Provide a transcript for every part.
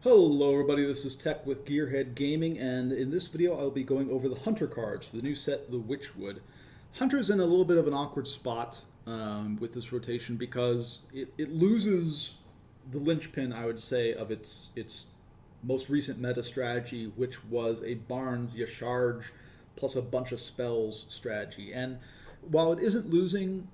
Hello everybody, this is Tech with Gearhead Gaming, and in this video I'll be going over the Hunter cards for the new set, the Witchwood. Hunter's in a little bit of an awkward spot with this rotation because it loses the linchpin, I would say, of its most recent meta strategy, which was a Barnes Yasharge plus a bunch of spells strategy. And while it isn't losing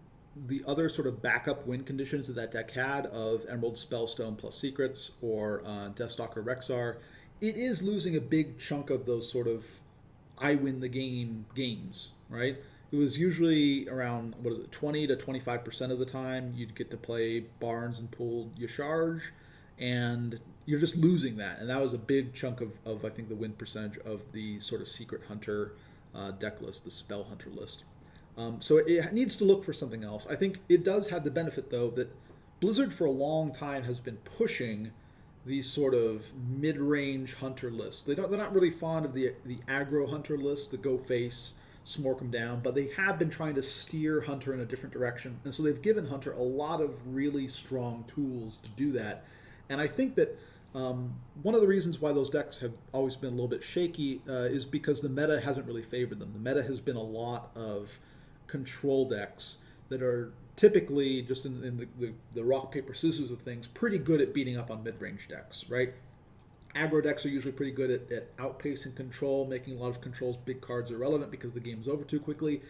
the other sort of backup win conditions that that deck had of Emerald Spellstone plus Secrets or Deathstalker Rexar, it is losing a big chunk of those sort of I win the game games, right? It was usually around, 20 to 25% of the time you'd get to play Barnes and pull Yasharge, and you're just losing that. And that was a big chunk of I think, the win percentage of the sort of Secret Hunter deck list, the Spell Hunter list. So it needs to look for something else. I think it does have the benefit, though, that Blizzard for a long time has been pushing these sort of mid-range hunter lists. They're not really fond of the aggro hunter lists, the go face, smork them down, but they have been trying to steer Hunter in a different direction. And so they've given Hunter a lot of really strong tools to do that. And I think that one of the reasons why those decks have always been a little bit shaky is because the meta hasn't really favored them. The meta has been a lot of control decks that are typically, just in the rock, paper, scissors of things, pretty good at beating up on mid-range decks, right? Aggro decks are usually pretty good at outpacing control, making a lot of control's big cards irrelevant because the game's over too quickly.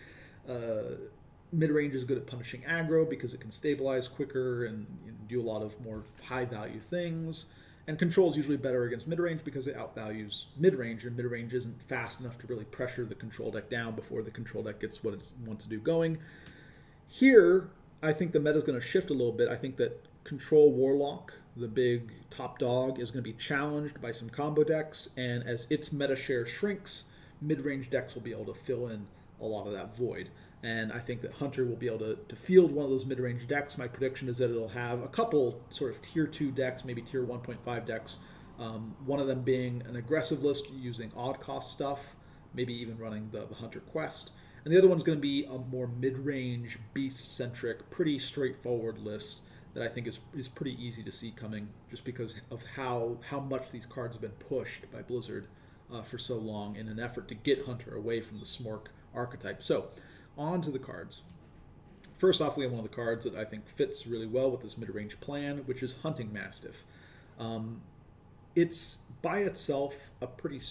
Mid-range is good at punishing aggro because it can stabilize quicker and do a lot of more high-value things. And control is usually better against mid-range because it outvalues mid-range, and mid-range isn't fast enough to really pressure the control deck down before the control deck gets what it wants to do going. Here, I think the meta is going to shift a little bit. I think that Control Warlock, the big top dog, is going to be challenged by some combo decks, and as its meta share shrinks, mid-range decks will be able to fill in a lot of that void. And I think that Hunter will be able to field one of those mid-range decks. My prediction is that it'll have a couple sort of tier 2 decks, maybe tier 1.5 decks. One of them being an aggressive list using odd cost stuff, maybe even running the Hunter Quest. And the other one's going to be a more mid-range, beast-centric, pretty straightforward list that I think is pretty easy to see coming, just because of how much these cards have been pushed by Blizzard for so long in an effort to get Hunter away from the Smork archetype. So, on to the cards. First off, we have one of the cards that I think fits really well with this mid-range plan, which is Hunting Mastiff. It's by itself a pretty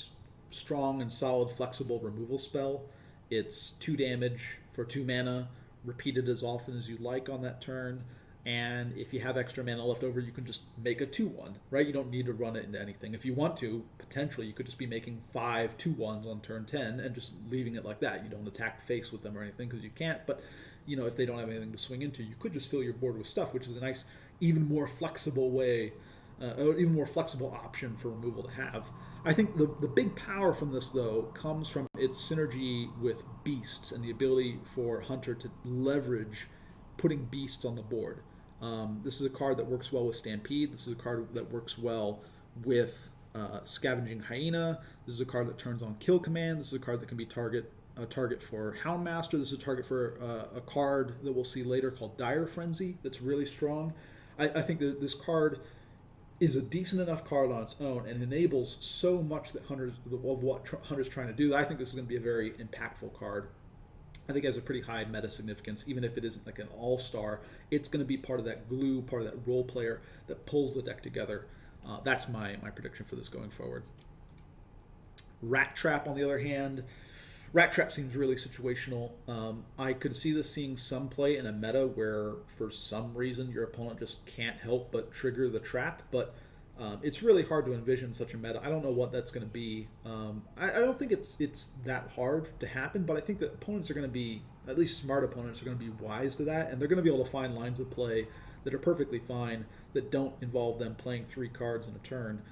strong and solid flexible removal spell. It's 2 damage for 2 mana, repeated as often as you like on that turn. And if you have extra mana left over, you can just make a 2/1, right? You don't need to run it into anything. If you want to, potentially, you could just be making 5 2/1s on turn 10 and just leaving it like that. You don't attack face with them or anything because you can't, but if they don't have anything to swing into, you could just fill your board with stuff, which is a nice, even more flexible way, or even more flexible option for removal to have. I think the big power from this, though, comes from its synergy with beasts and the ability for Hunter to leverage putting beasts on the board. This is a card that works well with Stampede. This is a card that works well with Scavenging Hyena. This is a card that turns on Kill Command. This is a card that can be a target for Houndmaster. This is a target for a card that we'll see later called Dire Frenzy that's really strong. I think that this card is a decent enough card on its own and enables so much of what Hunter's trying to do. I think this is going to be a very impactful card. I think it has a pretty high meta significance. Even if it isn't like an all-star, it's going to be part of that glue, part of that role player that pulls the deck together. That's my prediction for this going forward. Rat Trap, on the other hand, Rat Trap seems really situational. I could see this seeing some play in a meta where, for some reason, your opponent just can't help but trigger the trap, but it's really hard to envision such a meta. I don't know what that's going to be. I don't think it's that hard to happen, but I think that opponents are going to be, at least smart opponents, are going to be wise to that, and they're going to be able to find lines of play that are perfectly fine, that don't involve them playing 3 cards in a turn.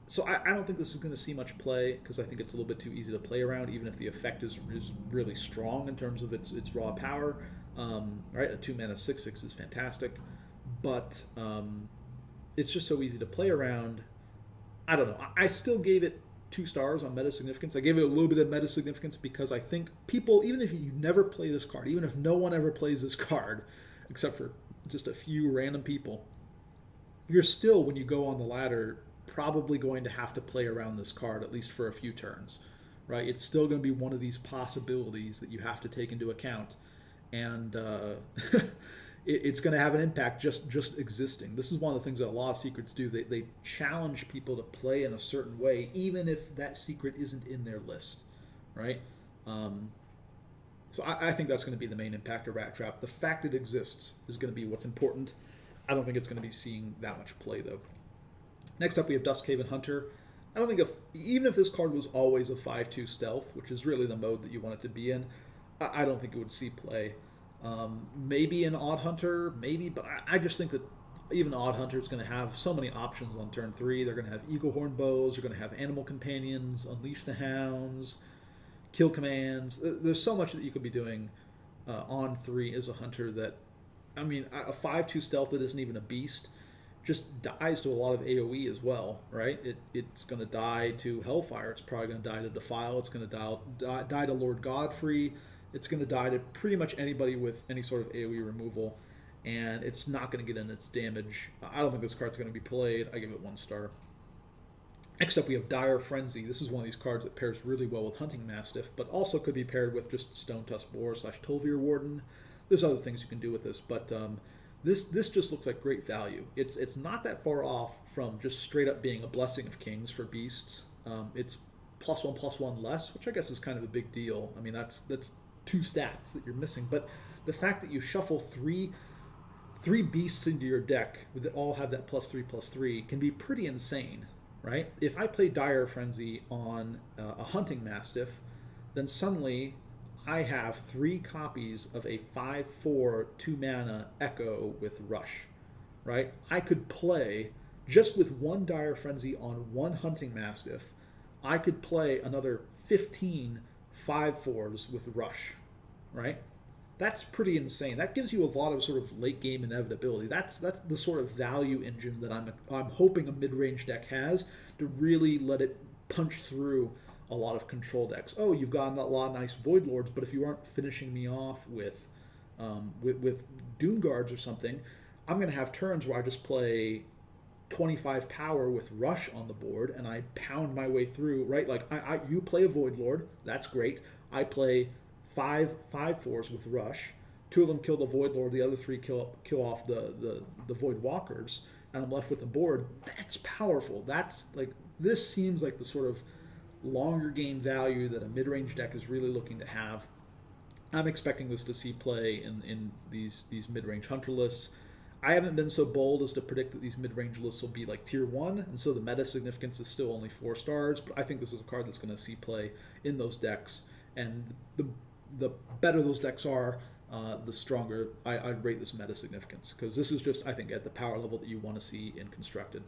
So I don't think this is going to see much play, because I think it's a little bit too easy to play around, even if the effect is really strong in terms of its raw power. Right, a 2-mana 6/6 is fantastic, but it's just so easy to play around. I don't know. I still gave it 2 stars on meta significance. I gave it a little bit of meta significance because I think people, even if you never play this card, even if no one ever plays this card, except for just a few random people, you're still, when you go on the ladder, probably going to have to play around this card at least for a few turns, right? It's still going to be one of these possibilities that you have to take into account, and it's going to have an impact just existing. This is one of the things that a lot of secrets do. They challenge people to play in a certain way, even if that secret isn't in their list, right? So I think that's going to be the main impact of Rat Trap. The fact it exists is going to be what's important. I don't think it's going to be seeing that much play, though. Next up, we have Duskhaven Hunter. I don't think even if this card was always a 5/2 stealth, which is really the mode that you want it to be in, I don't think it would see play. Maybe an Odd Hunter, maybe, but I just think that even Odd Hunter is going to have so many options on turn 3. They're going to have Eagle Horn Bows, they're going to have Animal Companions, Unleash the Hounds, Kill Commands. There's so much that you could be doing on 3 as a Hunter that, I mean, a 5/2 stealth that isn't even a beast just dies to a lot of AoE as well, right? It's going to die to Hellfire. It's probably going to die to Defile. It's going to die to Lord Godfrey. It's going to die to pretty much anybody with any sort of AoE removal, and it's not going to get in its damage. I don't think this card's going to be played. I give it 1 star. Next up, we have Dire Frenzy. This is one of these cards that pairs really well with Hunting Mastiff, but also could be paired with just Stone Tusk Boar / Tolvir Warden. There's other things you can do with this, but this just looks like great value. It's not that far off from just straight up being a Blessing of Kings for beasts. It's +1/+1 less, which I guess is kind of a big deal. I mean, that's 2 stats that you're missing, but the fact that you shuffle three beasts into your deck that all have that +3/+3 can be pretty insane, right? If I play Dire Frenzy on a Hunting Mastiff, then suddenly I have 3 copies of a 5/4 2-mana Echo with Rush, right? I could play, just with 1 Dire Frenzy on 1 Hunting Mastiff, I could play another 15 5/4s with Rush, right? That's pretty insane. That gives you a lot of sort of late game inevitability. That's the sort of value engine that I'm hoping a mid-range deck has to really let it punch through a lot of control decks. Oh, you've got a lot of nice Void Lords, but if you aren't finishing me off with Doom Guards or something, I'm going to have turns where I just play 25 power with Rush on the board and I pound my way through, right? Like you play a Void Lord, that's great. I play 5 5/4s with Rush. 2 of them kill the Void Lord, the other 3 kill off the Void Walkers, and I'm left with the board. That's powerful. That's like, this seems like the sort of longer game value that a mid-range deck is really looking to have. I'm expecting this to see play in these mid-range Hunter lists. I haven't been so bold as to predict that these mid-range lists will be like tier 1, and so the meta significance is still only 4 stars, but I think this is a card that's going to see play in those decks, and the better those decks are, the stronger I'd rate this meta significance, because this is just, I think, at the power level that you want to see in Constructed.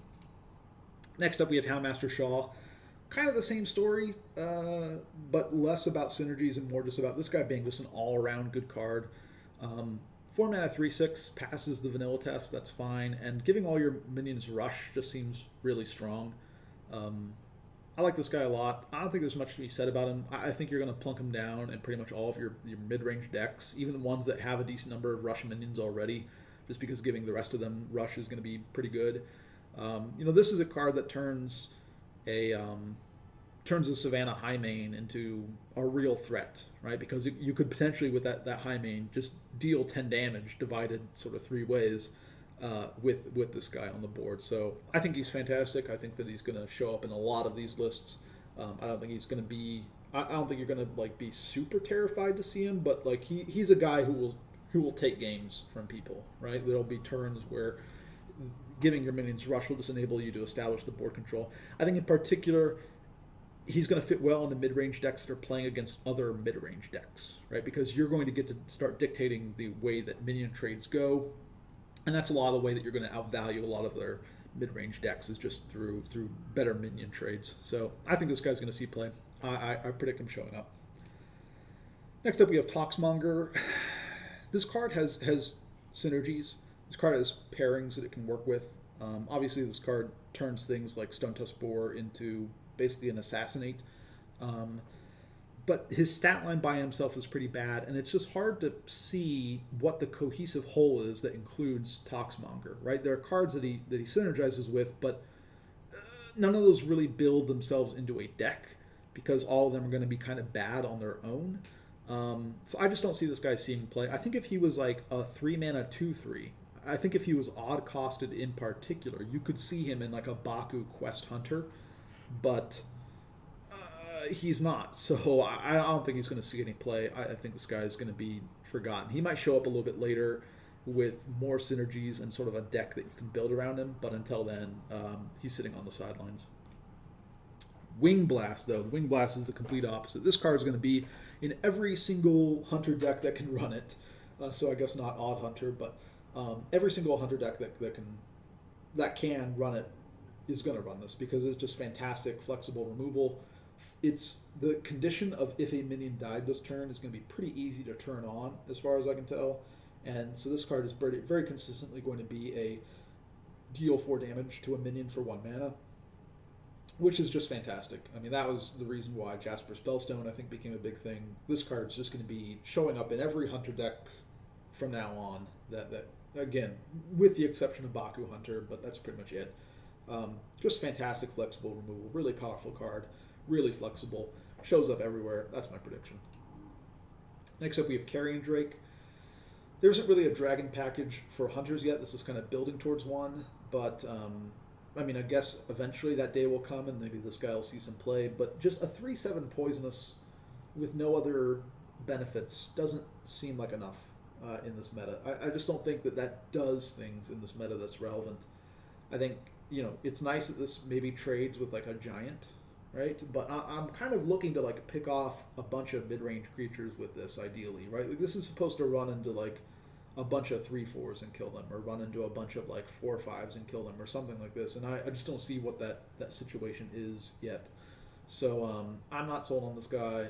Next up, we have Houndmaster Shaw. Kind of the same story, but less about synergies and more just about this guy being just an all-around good card. 4 mana 3/6 passes the vanilla test, that's fine, and giving all your minions Rush just seems really strong. I like this guy a lot. I don't think there's much to be said about him. I think you're going to plunk him down in pretty much all of your mid-range decks, even the ones that have a decent number of Rush minions already, just because giving the rest of them Rush is going to be pretty good. This is a card that turns a Savannah Highmane into a real threat, right? Because you could potentially, with that Highmane, just deal 10 damage divided sort of 3 ways with this guy on the board. So I think he's fantastic. I think that he's going to show up in a lot of these lists. I don't think he's going to be. I don't think you're going to like be super terrified to see him, but like he's a guy who will take games from people, right? There'll be turns where giving your minions Rush will just enable you to establish the board control. I think in particular, he's going to fit well into mid-range decks that are playing against other mid-range decks, right? Because you're going to get to start dictating the way that minion trades go, and that's a lot of the way that you're going to outvalue a lot of their mid-range decks is just through better minion trades. So I think this guy's going to see play. I predict him showing up. Next up, we have Toxmonger. This card has synergies. This card has pairings that it can work with. Obviously, this card turns things like Stone Tusk Boar into basically an assassinate. but his stat line by himself is pretty bad, and it's just hard to see what the cohesive whole is that includes Toxmonger, right? There are cards that he synergizes with, but none of those really build themselves into a deck because all of them are going to be kind of bad on their own. So I just don't see this guy seeing play. I think if he was like a 3-mana 2/3, I think if he was odd costed in particular, you could see him in like a Baku Quest Hunter, but he's not. So I don't think he's going to see any play. I think this guy is going to be forgotten. He might show up a little bit later with more synergies and sort of a deck that you can build around him, but until then, he's sitting on the sidelines. Wing Blast, though. Wing Blast is the complete opposite. This card is going to be in every single Hunter deck that can run it. So I guess not Odd Hunter, but every single Hunter deck that can run it is going to run this because it's just fantastic, flexible removal. It's the condition of if a minion died this turn is going to be pretty easy to turn on, as far as I can tell. And so this card is very, very consistently going to be a deal 4 damage to a minion for 1 mana, which is just fantastic. I mean, that was the reason why Jasper Spellstone, I think, became a big thing. This card is just going to be showing up in every Hunter deck from now on. That again, with the exception of Baku Hunter, but that's pretty much it. Just fantastic, flexible removal. Really powerful card. Really flexible. Shows up everywhere. That's my prediction. Next up, we have Carrion Drake. There isn't really a dragon package for Hunters yet. This is kind of building towards one, but I mean, I guess eventually that day will come and maybe this guy will see some play, but just a 3/7 poisonous with no other benefits doesn't seem like enough in this meta. I just don't think that does things in this meta that's relevant. I think, you know, it's nice that this maybe trades with like a giant, right? But I'm kind of looking to like pick off a bunch of mid-range creatures with this ideally, right? Like this is supposed to run into like a bunch of 3/4s and kill them, or run into a bunch of like 4/5s and kill them, or something like this. And I just don't see what that situation is yet. So I'm not sold on this guy.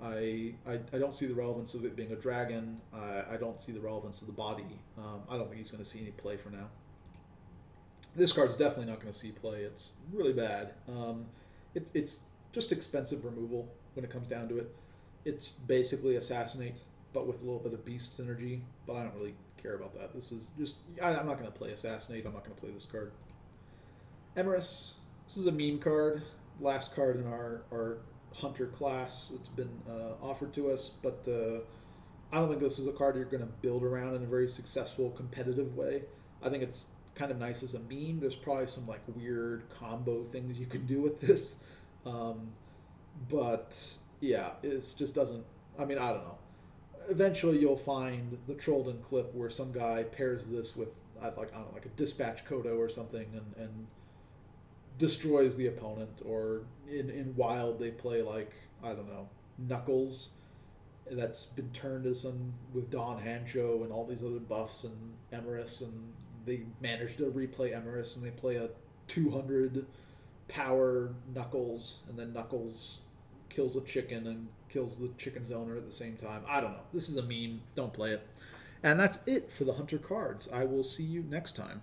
I don't see the relevance of it being a dragon. I don't see the relevance of the body. I don't think he's going to see any play for now. This card's definitely not going to see play. It's really bad. It's just expensive removal when it comes down to it. It's basically Assassinate, but with a little bit of Beast synergy, but I don't really care about that. This is just, I'm not going to play Assassinate. I'm not going to play this card. Emerus, this is a meme card. Last card in our Hunter class. It's been offered to us, but I don't think this is a card you're going to build around in a very successful, competitive way. I think it's kind of nice as a meme. There's probably some like weird combo things you can do with this. But yeah, it just doesn't, I mean, I don't know. Eventually you'll find the Trollden clip where some guy pairs this with like, I don't know, like a Dispatch Kodo or something and destroys the opponent, or in Wild they play like, I don't know, Knuckles that's been turned to some with Don Hancho and all these other buffs and Emerus, and they manage to replay Emerus and they play a 200 power Knuckles, and then Knuckles kills a chicken and kills the chicken's owner at the same time. I don't know. This is a meme. Don't play it. And that's it for the Hunter cards. I will see you next time.